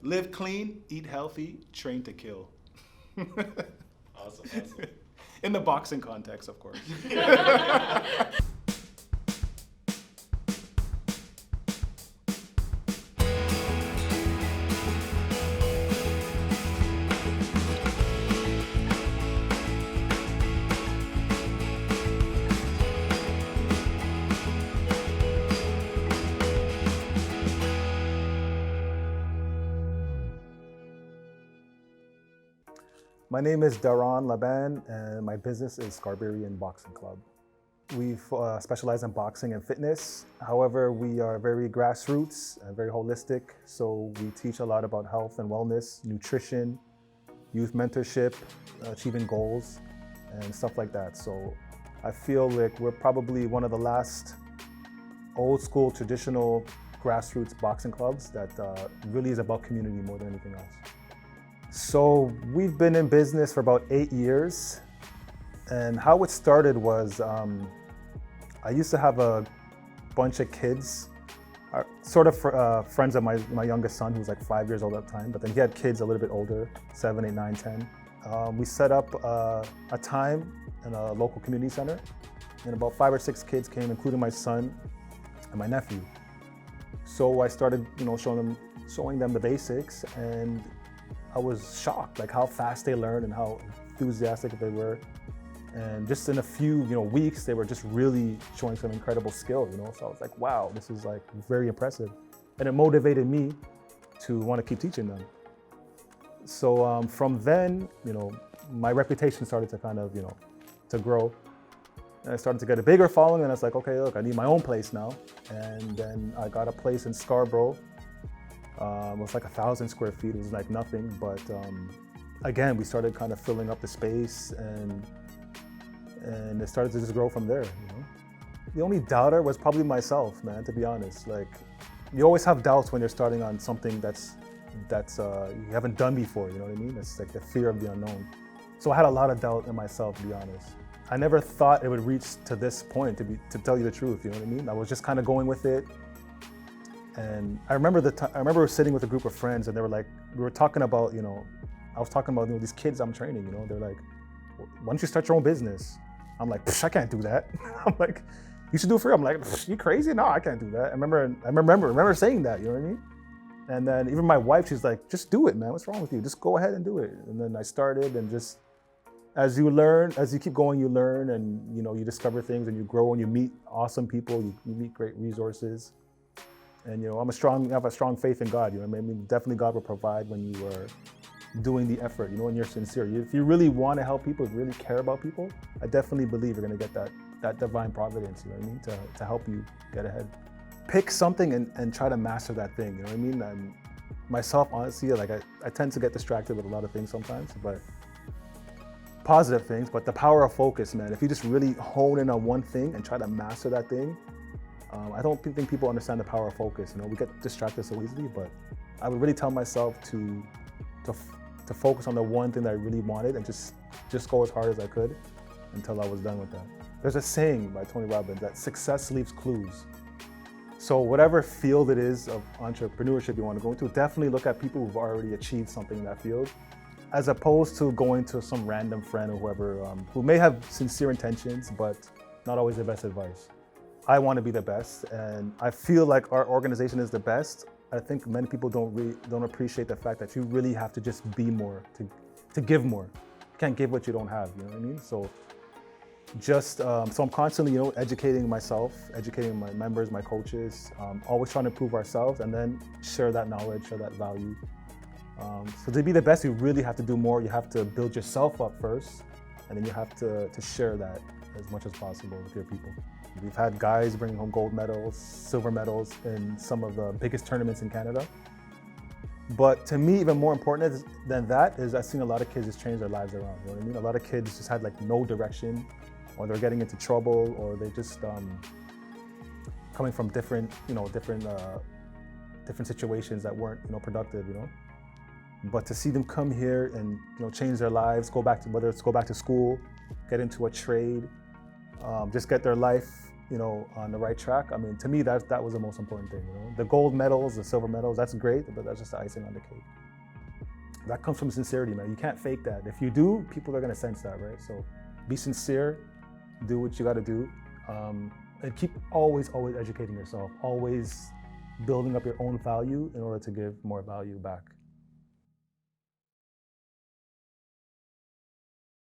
Live clean, eat healthy, train to kill. Awesome. In the boxing context, of course. My name is Daron Laban, and my business is Scarberian Boxing Club. We specialize in boxing and fitness. However, we are very grassroots and very holistic. So we teach a lot about health and wellness, nutrition, youth mentorship, achieving goals, and stuff like that. So I feel like we're probably one of the last old school, traditional grassroots boxing clubs that really is about community more than anything else. So we've been in business for about 8 years, and how it started was I used to have a bunch of kids, friends of my youngest son, who was like 5 years old at the time, but then he had kids a little bit older, 7, 8, 9, 10. We set up a time in a local community center, and about 5 or 6 kids came, including my son and my nephew. So I started, showing them the basics, and I was shocked, like how fast they learned and how enthusiastic they were. And just in a few, weeks, they were just really showing some incredible skill, So I was like, wow, this is like very impressive. And it motivated me to want to keep teaching them. So from then, my reputation started to kind of, to grow. And I started to get a bigger following, and I was like, okay, look, I need my own place now. And then I got a place in Scarborough. It was like 1,000 square feet. It was like nothing, but again, we started kind of filling up the space, and it started to just grow from there. The only doubter was probably myself, man. To be honest, like you always have doubts when you're starting on something that's you haven't done before. You know what I mean? It's like the fear of the unknown. So I had a lot of doubt in myself, to be honest. I never thought it would reach to this point. To tell you the truth, you know what I mean? I was just kind of going with it. And I remember I remember sitting with a group of friends, and they were like, we were talking about, I was talking about these kids I'm training, They're like, why don't you start your own business? I'm like, I can't do that. I'm like, you should do it for you. I'm like, you crazy? No, I can't do that. I remember saying that, you know what I mean? And then even my wife, she's like, just do it, man. What's wrong with you? Just go ahead and do it. And then I started, and just as you keep going, you learn, and you discover things, and you grow, and you meet awesome people, you meet great resources. And I have a strong faith in God. I mean, definitely God will provide when you are doing the effort. When you're sincere. If you really want to help people, really care about people, I definitely believe you're going to get that divine providence. You know what I mean? To help you get ahead. Pick something and try to master that thing. You know what I mean? And myself, honestly, like I tend to get distracted with a lot of things sometimes, but positive things. But the power of focus, man. If you just really hone in on one thing and try to master that thing. I don't think people understand the power of focus. We get distracted so easily, but I would really tell myself to focus on the one thing that I really wanted, and just go as hard as I could until I was done with that. There's a saying by Tony Robbins that success leaves clues. So whatever field it is of entrepreneurship you want to go into, definitely look at people who've already achieved something in that field, as opposed to going to some random friend or whoever who may have sincere intentions, but not always the best advice. I want to be the best, and I feel like our organization is the best. I think many people don't appreciate the fact that you really have to just be more, to give more. You can't give what you don't have, you know what I mean? So I'm constantly, educating myself, educating my members, my coaches, always trying to improve ourselves, and then share that knowledge, share that value. So to be the best, you really have to do more. You have to build yourself up first, and then you have to share that as much as possible with your people. We've had guys bringing home gold medals, silver medals in some of the biggest tournaments in Canada. But to me, even more important than that is I've seen a lot of kids just change their lives around. You know what I mean? A lot of kids just had like no direction, or they're getting into trouble, or they just coming from different situations that weren't productive. But to see them come here and change their lives, whether it's go back to school, get into a trade, just get their life on the right track. I mean, to me, that was the most important thing. The gold medals, the silver medals, that's great, but that's just the icing on the cake. That comes from sincerity, man. You can't fake that. If you do, people are gonna sense that, right? So be sincere, do what you gotta do, and keep always educating yourself, always building up your own value in order to give more value back.